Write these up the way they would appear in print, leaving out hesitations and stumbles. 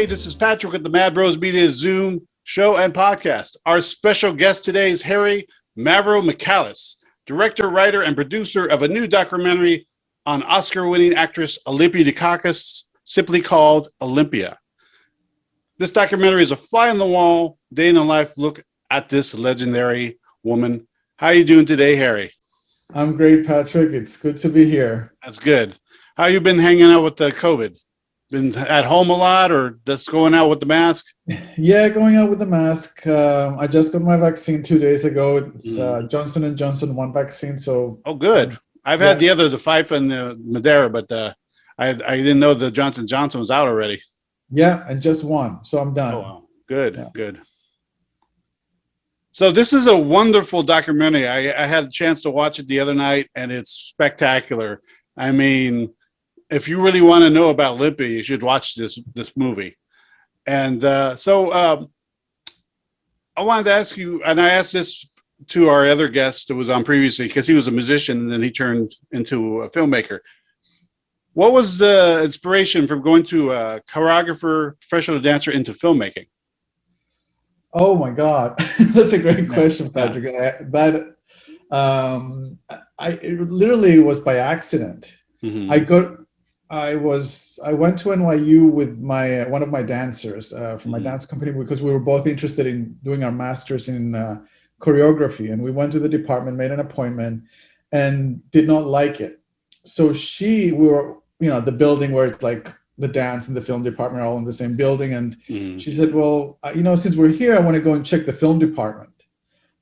Hey, this is Patrick with the Mad Bros Media Zoom show and podcast. Our special guest today is Harry Mavromichalis, director, writer, and producer of a new documentary on Oscar-winning actress Olympia Dukakis, simply called Olympia. This documentary is a fly-on-the-wall, day-in-the-life look at this legendary woman. How are you doing today, Harry? I'm great, Patrick. It's good to be here. That's good. How you been hanging out with the COVID? Been at home a lot, or just going out with the mask? Yeah, going out with the mask. I just got my vaccine 2 days ago. It's Johnson & Johnson 1 vaccine. So good. I've had the other, the Pfizer and the Madera, but I didn't know the Johnson & Johnson was out already. Yeah, and just one. So I'm done. Oh, wow. Good, good. So this is a wonderful documentary. I had a chance to watch it the other night, and it's spectacular. I mean, if you really want to know about Olympia, you should watch this movie. And I wanted to ask you, and I asked this to our other guest that was on previously, because he was a musician and then he turned into a filmmaker. What was the inspiration from going to a choreographer, professional dancer into filmmaking? Oh my God, that's a great question, Patrick. It literally was by accident. I went to NYU with one of my dancers from my dance company, because we were both interested in doing our masters in choreography, and we went to the department, made an appointment, and did not like it. So we were, the building where it's like the dance and the film department are all in the same building, and she said, well, since we're here, I want to go and check the film department.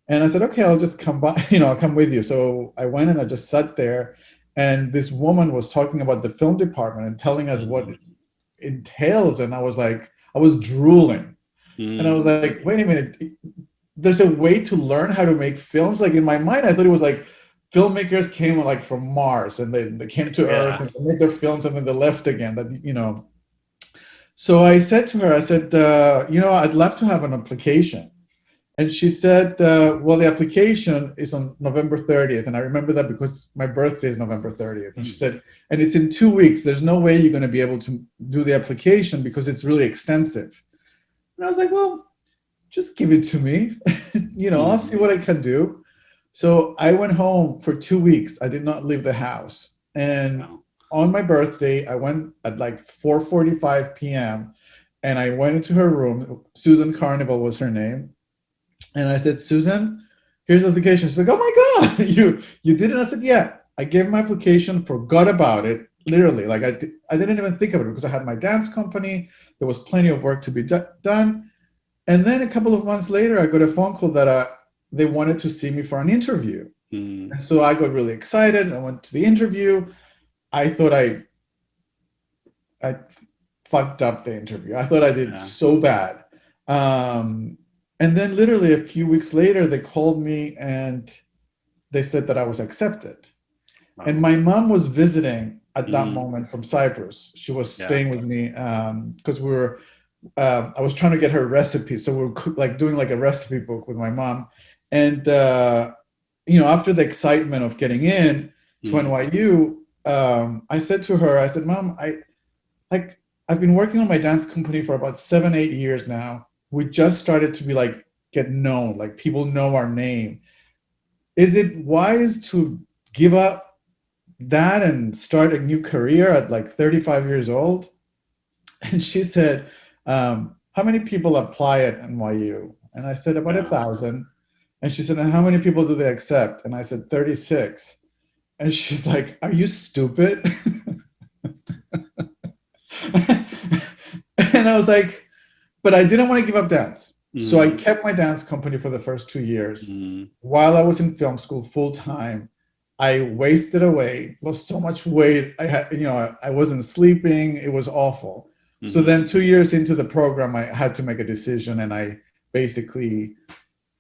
And I said, okay, I'll just come by, I'll come with you. So I went and I just sat there. And this woman was talking about the film department and telling us what it entails. And I was drooling. And I was like, wait a minute, there's a way to learn how to make films? Like, in my mind, I thought it was like filmmakers came like from Mars and they came to Earth and they made their films and then they left again. So I said to her, I'd love to have an application. And she said, well, the application is on November 30th. And I remember that because my birthday is November 30th. And she said, and it's in 2 weeks. There's no way you're going to be able to do the application because it's really extensive. And I was like, well, just give it to me. I'll see what I can do. So I went home for 2 weeks. I did not leave the house. And on my birthday, I went at like 4:45 p.m. And I went into her room. Susan Carnival was her name. And I said, Susan, here's the application. She's like, oh my God, you did it? I said, yeah. I gave my application, forgot about it, literally. Like I didn't even think of it because I had my dance company. There was plenty of work to be done. And then a couple of months later, I got a phone call that they wanted to see me for an interview. And so I got really excited. I went to the interview. I thought I fucked up the interview. I thought I did so bad. And then literally a few weeks later, they called me and they said that I was accepted. Wow. And my mom was visiting at that moment from Cyprus. She was staying with me because I was trying to get her recipes. So we were doing like a recipe book with my mom. And, after the excitement of getting in to NYU, I said to her, I said, Mom, I've been working on my dance company for about 7-8 years now. We just started to get known, like people know our name. Is it wise to give up that and start a new career at like 35 years old? And she said, how many people apply at NYU? And I said, about 1,000. And she said, and how many people do they accept? And I said, 36. And she's like, are you stupid? And I was like, but I didn't want to give up dance. So I kept my dance company for the first 2 years. While I was in film school full time, I wasted away, lost so much weight. I wasn't sleeping. It was awful. So then 2 years into the program, I had to make a decision, and I basically,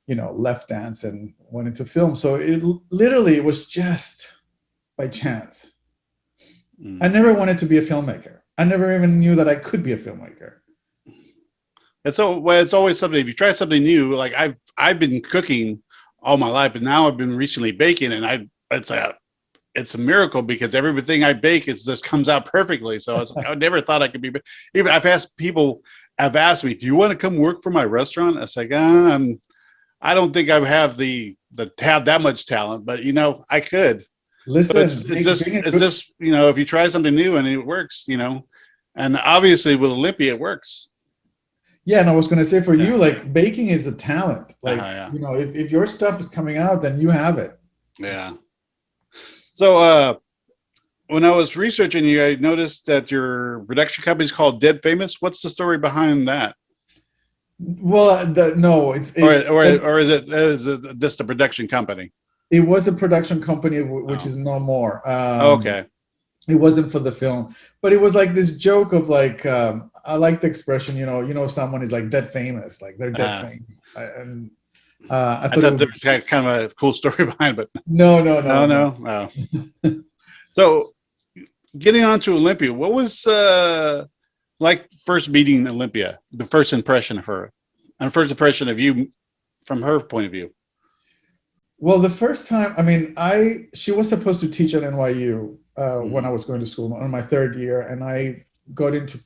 left dance and went into film. So it was just by chance. I never wanted to be a filmmaker. I never even knew that I could be a filmmaker. It's always something. If you try something new, like I've been cooking all my life, but now I've been recently baking, and it's a miracle because everything I bake just comes out perfectly. So I never thought I could be. Even I've asked people have asked me, "Do you want to come work for my restaurant?" I was like, I don't think I have the have that much talent, but I could. So Listen, it's just if you try something new and it works, and obviously with Olympia it works. yeah, and I was going to say for you, Yeah. like baking is a talent. Like, Yeah. if your stuff is coming out, then you have it. Yeah. So when I was researching you, I noticed that your production company is called Dead Famous. What's the story behind that? Well, no, Or is it just a production company? it was a production company, which Oh. is no more. Okay. It wasn't for the film, but it was like this joke of like, I like the expression, someone is like dead famous, like they're dead famous. I I thought it thought would there be was kind of a cool story behind it, but no, no, no, no. no. So getting on to Olympia, what was like first meeting Olympia, the first impression of her, and first impression of you from her point of view? Well, the first time, I mean, she was supposed to teach at NYU when I was going to school on my third year, and I got into,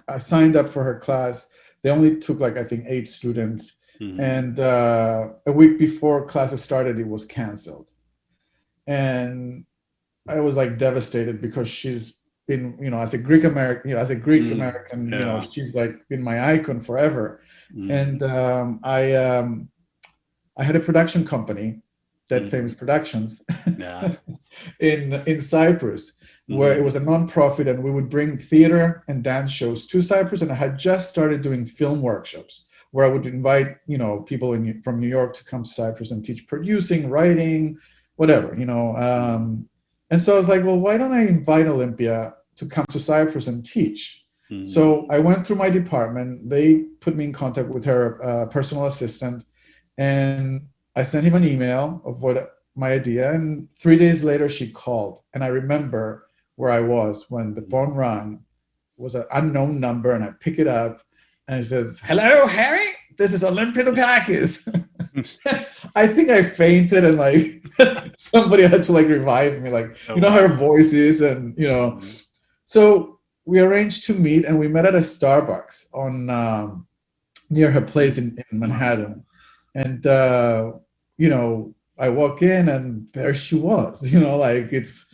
I signed up for her class. They only took like I think 8 students, and a week before classes started, it was canceled, and I was like devastated because she's been, as a Greek American, Yeah. she's like been my icon forever, and I had a production company, Dead Famous Productions, Yeah. in Cyprus, where it was a nonprofit, and we would bring theater and dance shows to Cyprus. And I had just started doing film workshops where I would invite, people from New York to come to Cyprus and teach producing, writing, whatever, And so I was like, well, why don't I invite Olympia to come to Cyprus and teach? So I went through my department. They put me in contact with her personal assistant, and I sent him an email of what my idea. And 3 days later, she called. And I remember where I was when the phone rang. It was an unknown number, and I pick it up, and it says, "Hello, Harry. This is Olympia Dukakis." I think I fainted, and like somebody had to like revive me. Like, how her voice is, and So we arranged to meet, and we met at a Starbucks on near her place in Manhattan. And I walk in, and there she was. Like it's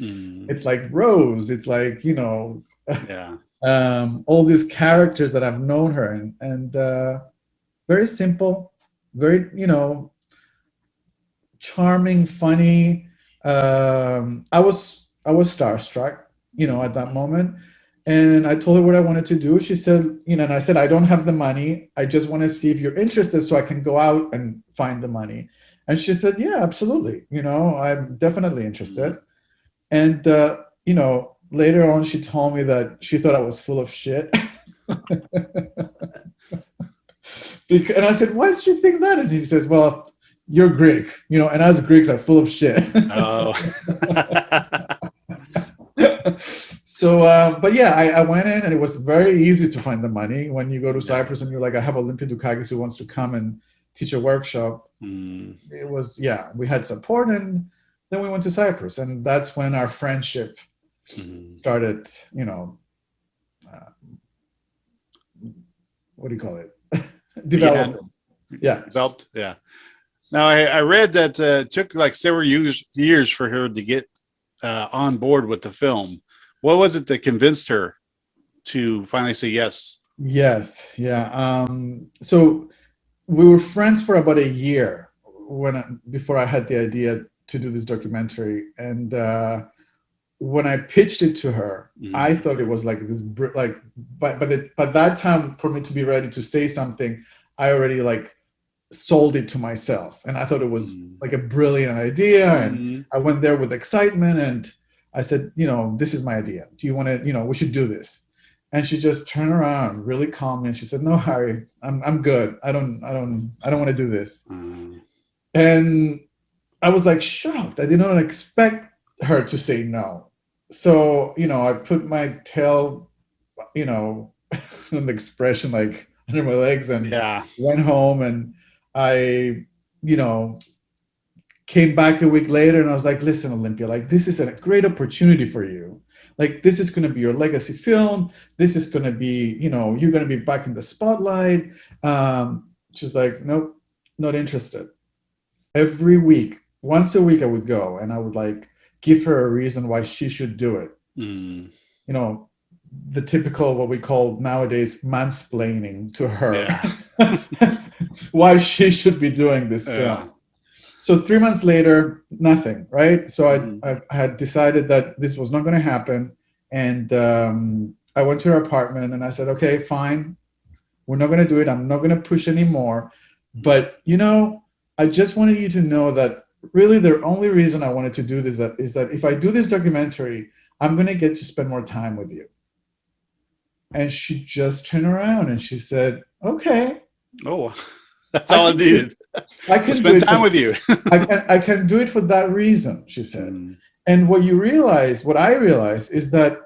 like Rose. It's like Yeah. all these characters that I've known her, and very simple, very charming, funny. I was starstruck, at that moment. And I told her what I wanted to do. She said, and I said, I don't have the money. I just want to see if you're interested so I can go out and find the money. And she said, yeah, absolutely. I'm definitely interested. And, later on, she told me that she thought I was full of shit. And I said, why did you think that? And he says, well, you're Greek, and us Greeks are full of shit. Oh. So, but yeah, I went in, and it was very easy to find the money when you go to Cyprus and you're like, I have Olympia Dukakis who wants to come and teach a workshop. It was, we had support, and then we went to Cyprus, and that's when our friendship started, what do you call it? Developing. Yeah. Developed. Yeah. Now I read that it took like several years for her to get on board with the film. What was it that convinced her to finally say yes? Yes. Yeah. So we were friends for about a year before I had the idea to do this documentary. And when I pitched it to her, I thought it was like this, but that time for me to be ready to say something, I already like sold it to myself. And I thought it was like a brilliant idea. And I went there with excitement, and I said, this is my idea. Do you want to, we should do this. And she just turned around really calmly, and she said, no, Harry, I'm good. I don't want to do this. And I was like shocked. I did not expect her to say no. So, I put my tail, an expression like under my legs, and went home, and I, came back a week later, and I was like, listen, Olympia, like this is a great opportunity for you. Like, this is going to be your legacy film. This is going to be, you know, you're going to be back in the spotlight. She's like, nope, not interested. Every week, once a week, I would go and I would like give her a reason why she should do it. Mm. You know, the typical, what we call nowadays, mansplaining to her why she should be doing this film. So 3 months later, nothing, right? So I had decided that this was not going to happen. And I went to her apartment and I said, okay, fine. We're not going to do it. I'm not going to push anymore. But, you know, I just wanted you to know that really the only reason I wanted to do this is that if I do this documentary, I'm going to get to spend more time with you. And she just turned around and she said, okay. Oh, that's all I needed. I can spend time with you. I can do it for that reason, she said. And what I realized is that,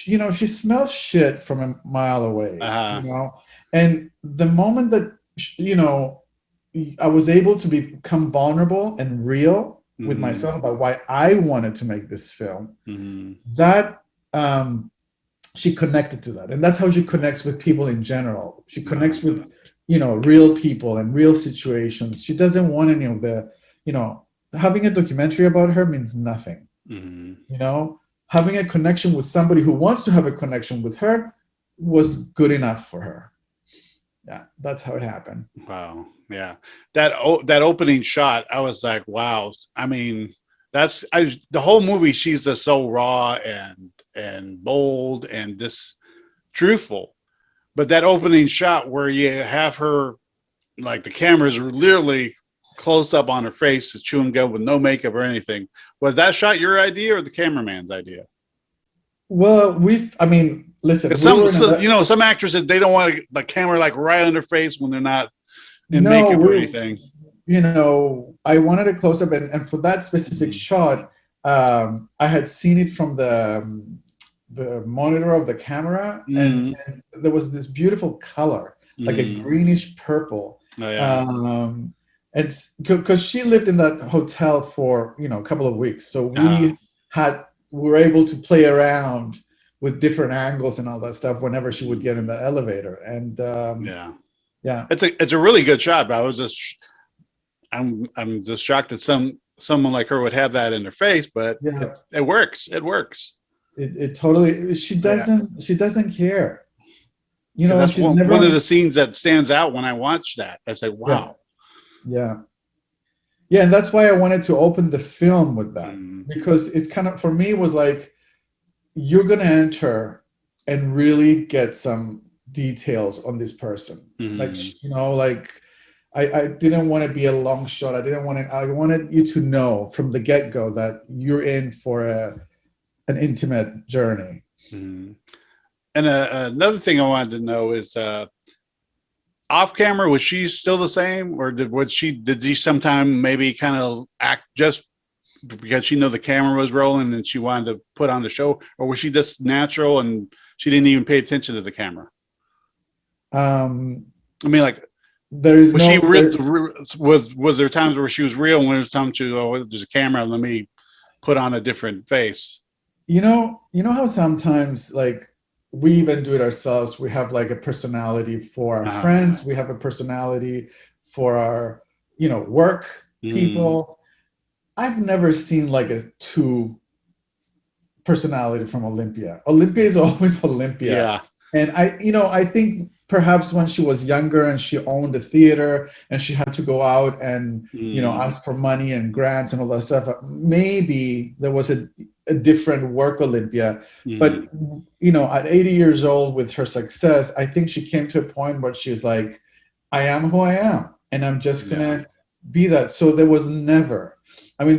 you know, she smells shit from a mile away, you know? And the moment that, you know, I was able to become vulnerable and real with myself about why I wanted to make this film, that she connected to that. And that's how she connects with people in general. She connects with, you know, real people and real situations. She doesn't want any of the, you know, having a documentary about her means nothing. You know, having a connection with somebody who wants to have a connection with her was good enough for her. Yeah, that's how it happened. Wow. Yeah. That opening shot, I was like, wow. I mean, the whole movie, she's just so raw and bold and this truthful. But that opening shot where you have her, like the cameras are literally close up on her face, chewing gum with no makeup or anything. Was that shot your idea or the cameraman's idea? Well, I mean, listen. You know, some actresses, they don't want the camera like right on their face when they're not in makeup or anything. You know, I wanted a close up, and for that specific shot, I had seen it from the monitor of the camera, and there was this beautiful color, like a greenish purple. And because she lived in that hotel for, you know, a couple of weeks, so we were able to play around with different angles and all that stuff whenever she would get in the elevator. And it's a really good shot. But I'm just shocked that someone like her would have that in their face, but it works. It works. It totally. She doesn't care. You know, that's one of the scenes that stands out when I watch that. I say, wow. Yeah, and that's why I wanted to open the film with that, because it's kind of, for me, it was like, you're gonna enter and really get some details on this person. Like, you know, like I didn't want to be a long shot. I wanted you to know from the get-go that you're in for an intimate journey. And another thing I wanted to know is, off camera, was she still the same, or did she sometime maybe kind of act just because she knew the camera was rolling and she wanted to put on the show, or was she just natural and she didn't even pay attention to the camera? I mean, like, was there times where she was real and there was times there's a camera, let me put on a different face? You know how sometimes, like, we even do it ourselves. We have like a personality for our friends. We have a personality for our, you know, work people. I've never seen like a two personality from Olympia. Olympia is always Olympia. Yeah. And I think perhaps when she was younger and she owned a theater and she had to go out and, you know, ask for money and grants and all that stuff, maybe there was a different work Olympia. But, you know, at 80 years old with her success, I think she came to a point where she's like, I am who I am, and I'm just gonna be that. So there was never, I mean,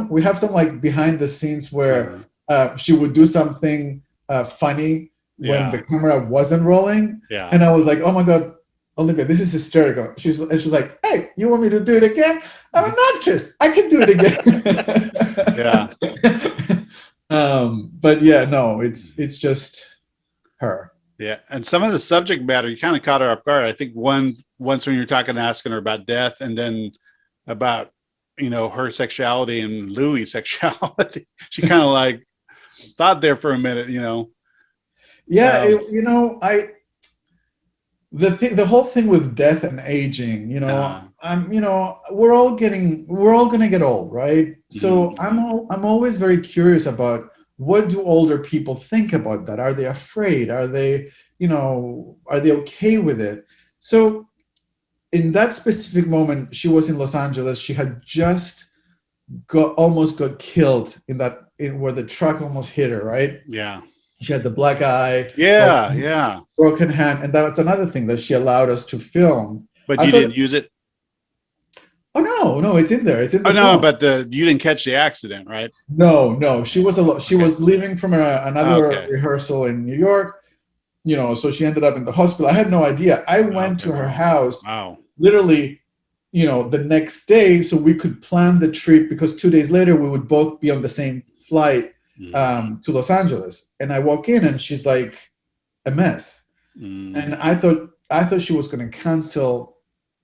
we have some like behind the scenes where she would do something funny when the camera wasn't rolling. And I was like, oh my God, Olympia, this is hysterical. She's like, hey, you want me to do it again? I'm an actress. I can do it again. But yeah, no, it's just her. Yeah. And some of the subject matter, you kind of caught her off guard. I think once when you're asking her about death, and then about, you know, her sexuality and Louis' sexuality, she kind of like thought there for a minute, you know. Yeah, the whole thing with death and aging, we're all gonna get old, right? So I'm always very curious about, what do older people think about that? Are they afraid? Are they okay with it? So in that specific moment, she was in Los Angeles. She had just almost got killed in where the truck almost hit her, right? Yeah. She had the black eye. Yeah. Broken hand. And that's another thing that she allowed us to film. But you didn't use it? Oh, no, it's in there. It's in the no, film. but you didn't catch the accident, right? No. She was leaving from another Okay. rehearsal in New York, so she ended up in the hospital. I had no idea. I went to her house literally, the next day, so we could plan the trip, because 2 days later we would both be on the same flight to Los Angeles. And I walk in and she's like a mess. And I thought she was going to cancel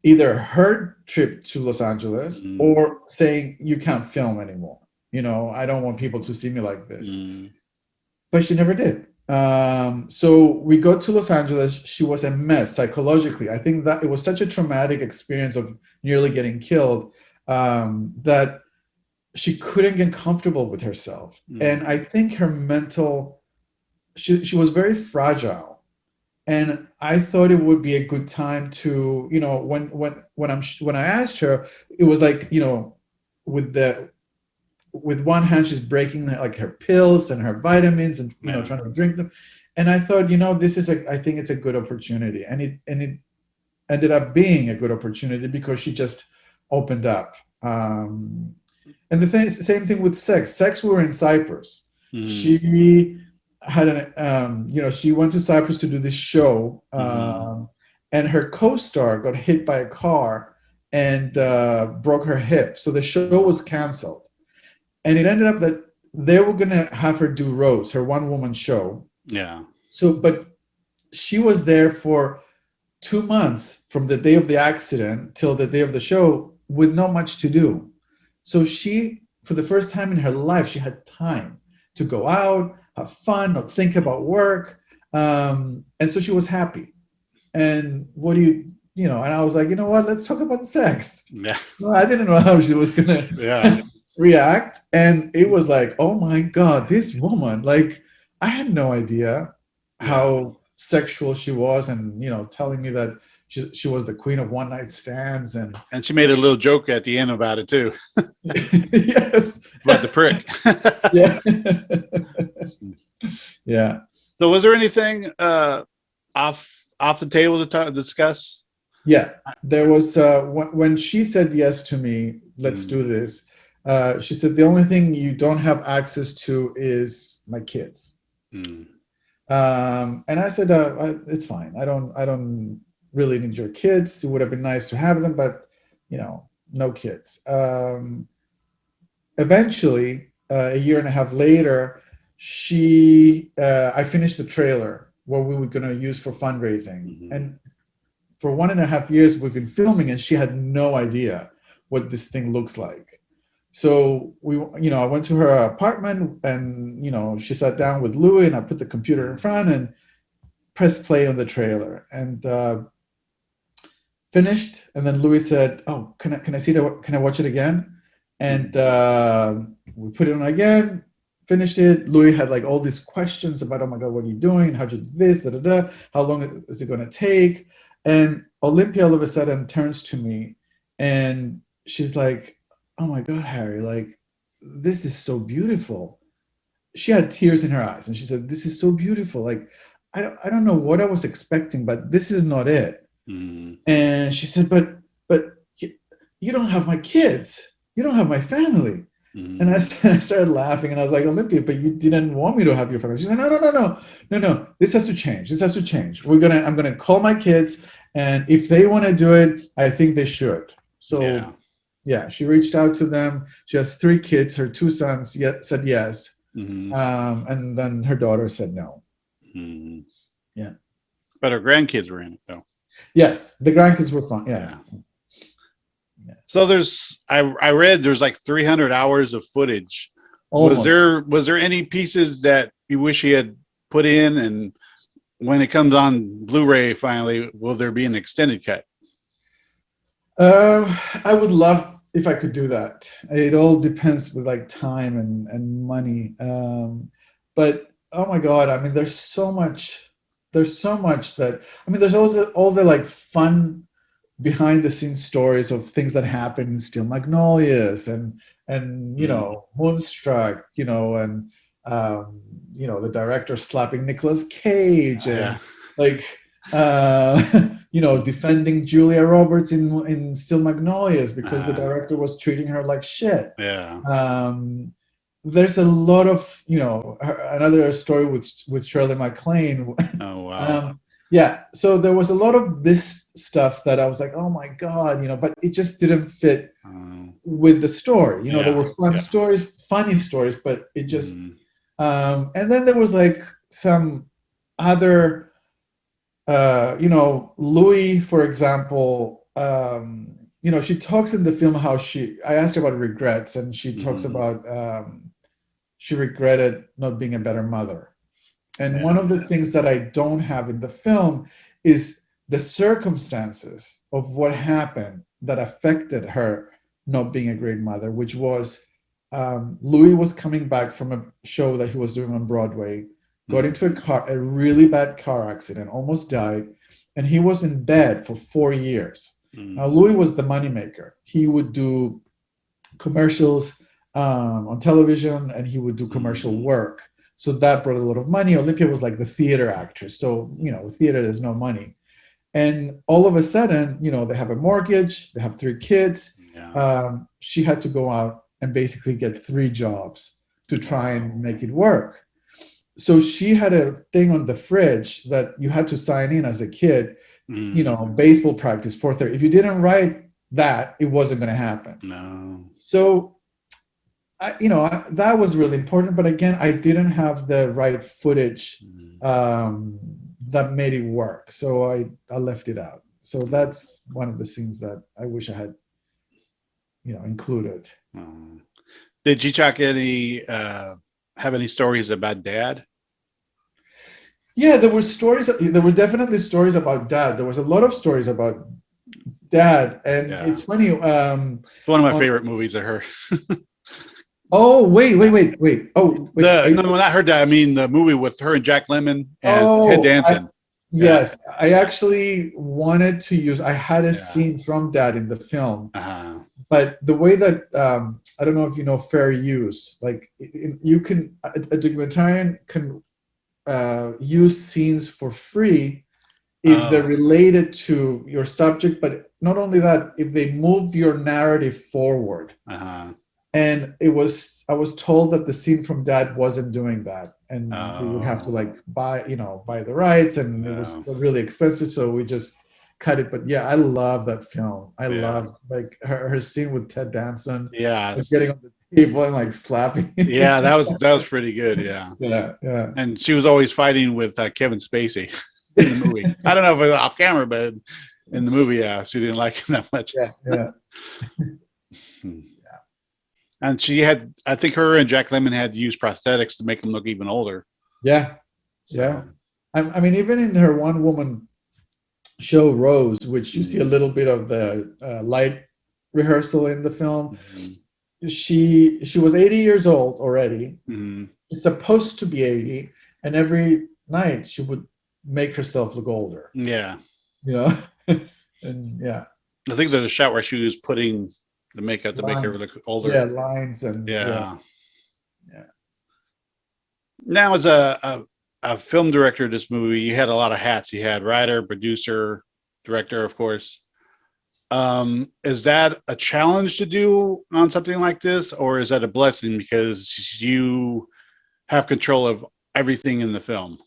either her trip to Los Angeles or saying, you can't film anymore. I don't want people to see me like this. But she never did. So we got to Los Angeles. She was a mess psychologically. I think that it was such a traumatic experience of nearly getting killed, that she couldn't get comfortable with herself. And I think her she was very fragile. And I thought it would be a good time to, when I asked her, it was like, with one hand she's breaking like her pills and her vitamins and trying to drink them. And I thought, I think it's a good opportunity. And it ended up being a good opportunity because she just opened up. And same thing with sex. We were in Cyprus. She had she went to Cyprus to do this show, and her co-star got hit by a car and broke her hip. So the show was canceled. And it ended up that they were going to have her do Rose, her one-woman show. Yeah. So, but she was there for 2 months from the day of the accident till the day of the show with not much to do. So she, for the first time in her life, she had time to go out, have fun, not think about work. And so she was happy. And and I was like, you know what, let's talk about the sex. Yeah. No, I didn't know how she was going to react. And it was like, oh my God, this woman, like, I had no idea how sexual she was, and telling me that she was the queen of one night stands, and she made a little joke at the end about it too. Yes, about the prick. Yeah. So was there anything off the table to discuss? Yeah, there was when she said yes to me, let's do this. She said the only thing you don't have access to is my kids. And I said, it's fine. I don't really need your kids. It would have been nice to have them, but no kids. Eventually, a year and a half later, I finished the trailer, what we were going to use for fundraising. And for 1.5 years, we've been filming, and she had no idea what this thing looks like. So I went to her apartment, and she sat down with Louis, and I put the computer in front and pressed play on the trailer, and finished. And then Louis said, "Oh, can I watch it again?" And we put it on again, finished it. Louis had like all these questions about, oh my God, what are you doing? How'd you do this? How long is it going to take? And Olympia all of a sudden turns to me, and she's like, oh my God, Harry, like, this is so beautiful. She had tears in her eyes, and she said, this is so beautiful. Like, I don't know what I was expecting, but this is not it. And she said, but you don't have my kids. You don't have my family. And I started laughing, and I was like, Olympia, but you didn't want me to have your family. She said, no. This has to change. I'm going to call my kids, and if they want to do it, I think they should. So yeah, she reached out to them. She has 3 kids. Her 2 sons said yes. And then her daughter said no. Yeah. But her grandkids were in it, though. Yes, the grandkids were fun. Yeah. So I read there's like 300 hours of footage almost. Was there any pieces that you wish he had put in, and when it comes on Blu-ray finally, will there be an extended cut? I would love if I could do that. It all depends with like time and money. But oh my God, I mean, there's so much that, I mean, there's also all the like fun behind the scenes stories of things that happen in Steel Magnolias and you know, Moonstruck, you know, and you know, the director slapping Nicolas Cage and Yeah, like you know, defending Julia Roberts in Steel Magnolias because the director was treating her like shit. yeah. There's a lot of, you know, another story with Shirley MacLaine. Oh wow. um, yeah, so there was a lot of this stuff that I was like, oh my God, you know, but it just didn't fit with the story. You know, there Yeah, were fun yeah. stories, funny stories, but it just, Mm, and then there was like some other, you know, Louis, for example, you know, she talks in the film how I asked her about regrets, and she talks about she regretted not being a better mother. And one yeah. of the things that I don't have in the film is the circumstances of what happened that affected her not being a great mother, which was Louis was coming back from a show that he was doing on Broadway, got into a really bad car accident, almost died, and he was in bed for 4 years. Now, Louis was the moneymaker. He would do commercials on television, and he would do commercial work. So that brought a lot of money. Olympia was like the theater actress. So, you know, with theater, there's no money. And all of a sudden, you know, they have a mortgage, they have 3 kids. Yeah. She had to go out and basically get 3 jobs to try and make it work. So she had a thing on the fridge that you had to sign in as a kid, you know, baseball practice, 4:30. If you didn't write that, it wasn't going to happen. No. So you know, that was really important. But again, I didn't have the right footage that made it work. So I left it out. So that's one of the scenes that I wish I had, you know, included. Did you talk any have any stories about Dad? Yeah, there were stories. There were definitely stories about Dad. There was a lot of stories about Dad, and it's funny. It's one of my favorite movies of her. Oh, wait. Oh, wait. No, not her Dad. I mean the movie with her and Jack Lemmon and Ted Oh, Danson. yes. I actually wanted to use. I had a scene from Dad in the film, but the way that I don't know if you know fair use. Like you can a documentarian can use scenes for free if they're related to your subject, but not only that, if they move your narrative forward. And I was told that the scene from Dad wasn't doing that, and we would have to like buy the rights, and it was really expensive, so we just cut it. But yeah, I love that film. I love like her scene with Ted Danson. Yeah, Getting on the table and like slapping. Yeah, that was pretty good. Yeah. Yeah. And she was always fighting with Kevin Spacey in the movie. I don't know if it was off camera, but in the movie, she didn't like him that much. Yeah. And she had, I think her and Jack Lemmon had to use prosthetics to make him look even older. Yeah. I mean, even in her one woman show Rose, which you see a little bit of the light rehearsal in the film, she was 80 years old already. She's supposed to be 80, and every night she would make herself look older. Yeah. You know? And yeah. I think there's a shot where she was putting the makeup to make her look older. Yeah, lines and yeah. Now, as a film director of this movie, you had a lot of hats. You had writer, producer, director, of course. Is that a challenge to do on something like this, or is that a blessing because you have control of everything in the film?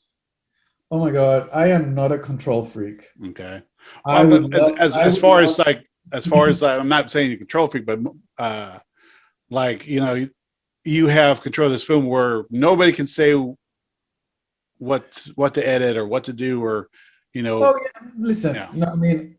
Oh my God, I am not a control freak. Okay. Well, as far as I'm not saying you're a control freak, but like, you know, you have control of this film where nobody can say what to edit or what to do, or, you know. Oh yeah, listen. Yeah. No, I mean,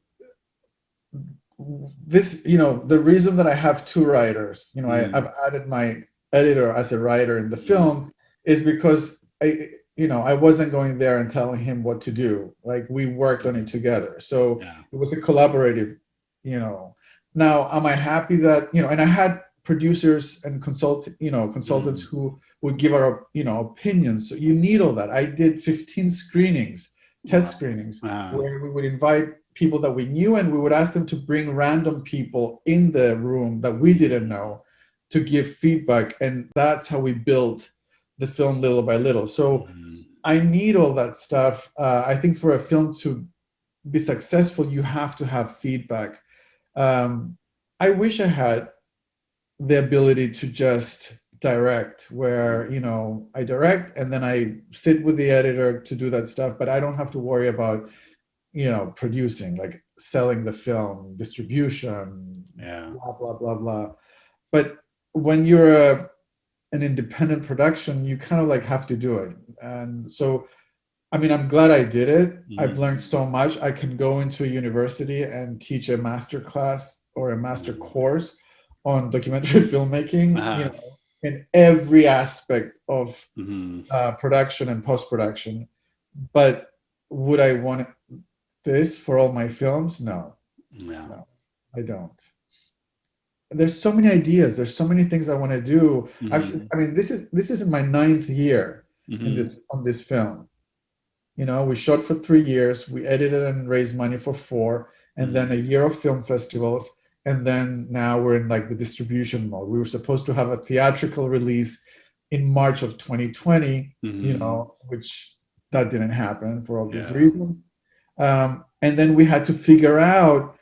this, you know, the reason that I have 2 writers, you know, I've added my editor as a writer in the film is because I wasn't going there and telling him what to do. Like, we worked on it together. So Yeah. it was a collaborative, you know. Now, am I happy that, and I had producers and consultants who would give our, opinions. So you need all that. I did 15 screenings, test screenings, where we would invite people that we knew, and we would ask them to bring random people in the room that we didn't know to give feedback. And that's how we built the film little by little. So I need all that stuff. I think for a film to be successful, you have to have feedback. I wish I had the ability to just direct, where I direct and then I sit with the editor to do that stuff, but I don't have to worry about producing, like selling the film, distribution, blah blah blah blah. But when you're an independent production, you kind of like have to do it. And so, I mean, I'm glad I did it. I've learned so much. I can go into a university and teach a master class or a master course on documentary filmmaking, in every aspect of production and post-production. But would I want this for all my films? No, I don't. There's so many ideas. There's so many things I want to do. I mean, this is in my 9th year on this film. We shot for 3 years. We edited and raised money for 4, and then a year of film festivals, and then now we're in like the distribution mode. We were supposed to have a theatrical release in March of 2020, which that didn't happen for obvious reasons. And then we had to figure out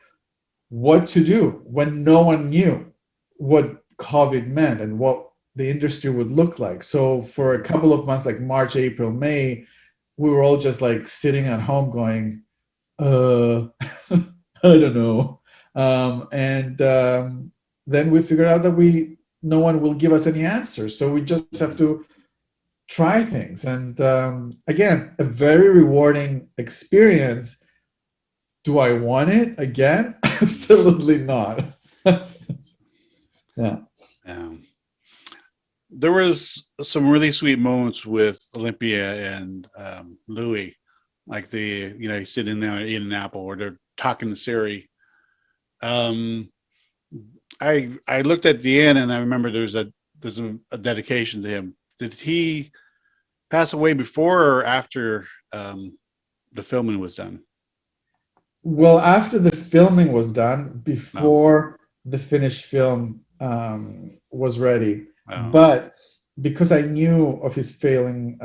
what to do when no one knew what COVID meant and what the industry would look like. So for a couple of months, like March, April, May, we were all just like sitting at home going, I don't know. Then we figured out that no one will give us any answers. So we just have to try things. And again, a very rewarding experience. Do I want it again? Absolutely not. Yeah. There was some really sweet moments with Olympia and Louis, like he's sitting there eating an apple, or they're talking to Siri. I looked at the end, and I remember there's a dedication to him. Did he pass away before or after the filming was done? Well, after the filming was done, before the finished film was ready. But because I knew of his failing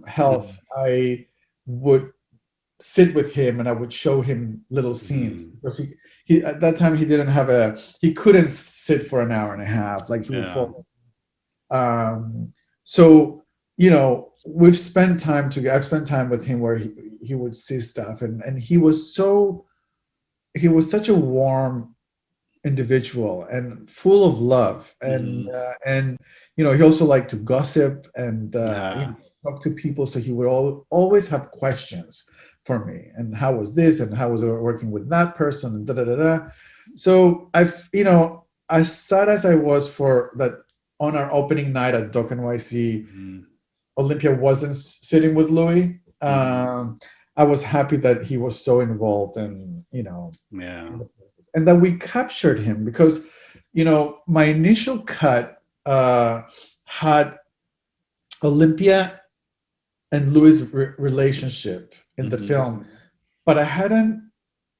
health, I would sit with him and I would show him little scenes, because he at that time he couldn't sit for an hour and a half, like he would fall. So we've spent time together. I've spent time with him where he would see stuff, and he was such a warm individual and full of love, and he also liked to gossip and talk to people. So he would always have questions for me, and how was this, and how was it working with that person, and da da da da. So as sad as I was for that, on our opening night at Doc NYC, Olympia wasn't sitting with Louis. I was happy that he was so involved, and and that we captured him, because my initial cut had Olympia and Louis' relationship in the film, but I hadn't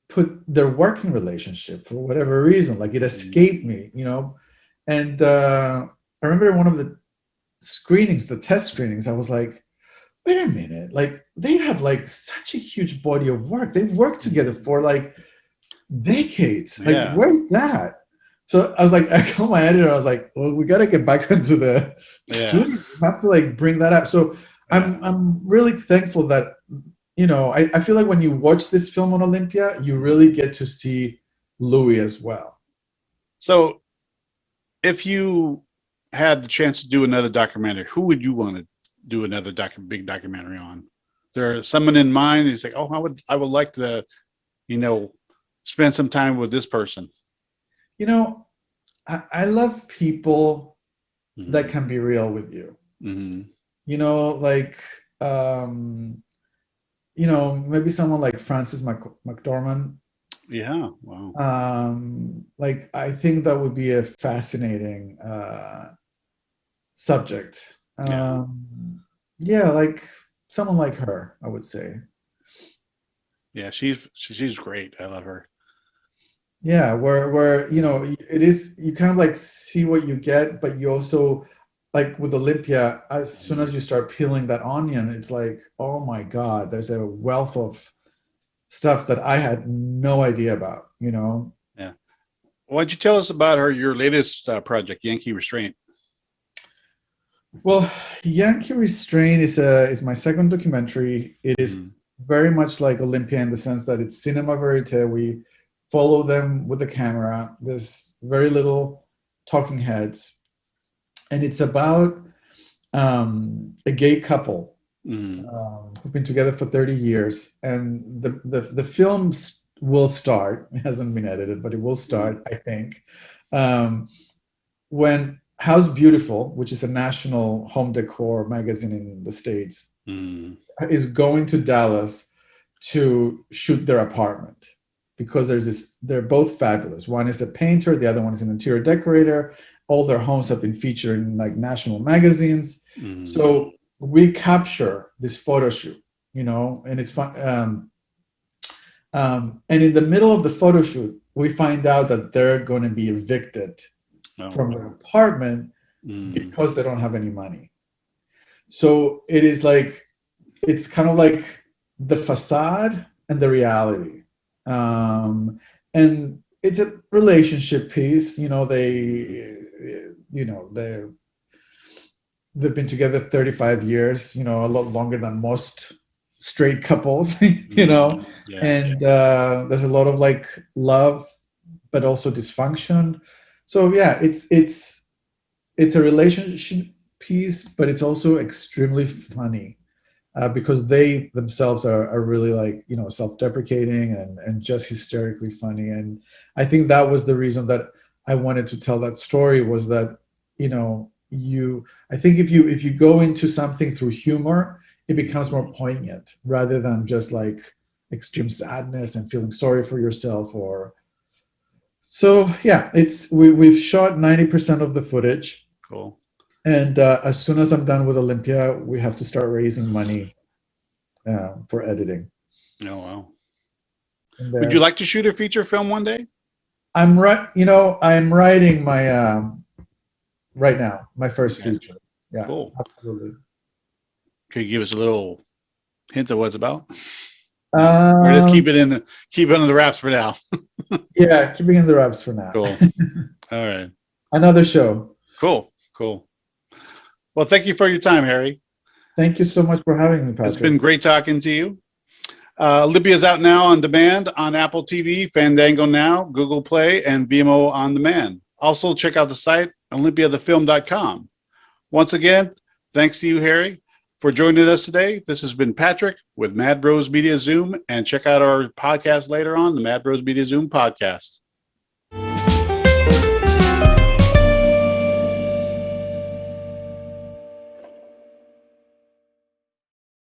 put their working relationship for whatever reason. Like, it escaped me, and I remember one of the screenings, the test screenings, I was like, wait a minute, like, they have like such a huge body of work. They've worked together for like decades. Like, where's that? So I was like, I called my editor. I was like, well, we got to get back into the studio. We have to like bring that up. So I'm really thankful that, I feel like when you watch this film on Olympia, you really get to see Louis as well. So if you had the chance to do another documentary, who would you want to do another big documentary on? There's someone in mind. He's like, oh, I would like to, spend some time with this person. I love people that can be real with you. Mm-hmm. You know, like maybe someone like Francis McDormand. Yeah. Wow. Like I think that would be a fascinating subject. Yeah. Yeah, like someone like her, I would say. Yeah. She's great. I love her. Yeah, where it is, you kind of like see what you get, but you also, like with Olympia, as soon as you start peeling that onion, it's like, oh my God, there's a wealth of stuff that I had no idea about, you know. Yeah. Why'd you tell us about your latest project, Yankee Restraint? Well, Yankee Restraint is my second documentary. It is Mm. very much like Olympia in the sense that it's cinema verite. We follow them with the camera. There's very little talking heads, and it's about a gay couple Mm. who've been together for 30 years, and the film will start. It hasn't been edited, but it will Mm. start, I think, um, when House Beautiful, which is a national home decor magazine in the States, Mm. is going to Dallas to shoot their apartment, because they're both fabulous. One is a painter, the other one is an interior decorator. All their homes have been featured in like national magazines. Mm. So we capture this photo shoot, and it's fun. And in the middle of the photo shoot, we find out that they're going to be evicted Oh, from their wow. apartment Mm. because they don't have any money. So it's kind of like the facade and the reality. And it's a relationship piece. They've been together 35 years, a lot longer than most straight couples, Mm. Yeah. and there's a lot of like love, but also dysfunction. So yeah, it's a relationship piece, but it's also extremely funny, because they themselves are really like, self-deprecating and just hysterically funny. And I think that was the reason that I wanted to tell that story, was that, I think if you go into something through humor, it becomes more poignant rather than just like extreme sadness and feeling sorry for yourself. Or so yeah, we've shot 90% of the footage, Cool. and as soon as I'm done with Olympia, we have to start raising money for editing. Oh, wow. And Would you there, like to shoot a feature film one day? I'm writing my right now my first Okay. feature. Yeah, Cool. absolutely. Could you give us a little hint of what it's about? Or just Um, keep it under the wraps for now. yeah, keeping in the wraps for now. Cool. All right. Another show. Cool. Cool. Well, thank you for your time, Harry. Thank you so much for having me, It's been Patrick. great talking to you. Libya's out now on demand on Apple TV, Fandango Now, Google Play, and Vimeo on demand. Also, check out the site, olympiathefilm.com. Once again, thanks to you, Harry, for joining us today. This has been Patrick with Mad Bros Media Zoom, and check out our podcast later on, the Mad Bros Media Zoom podcast.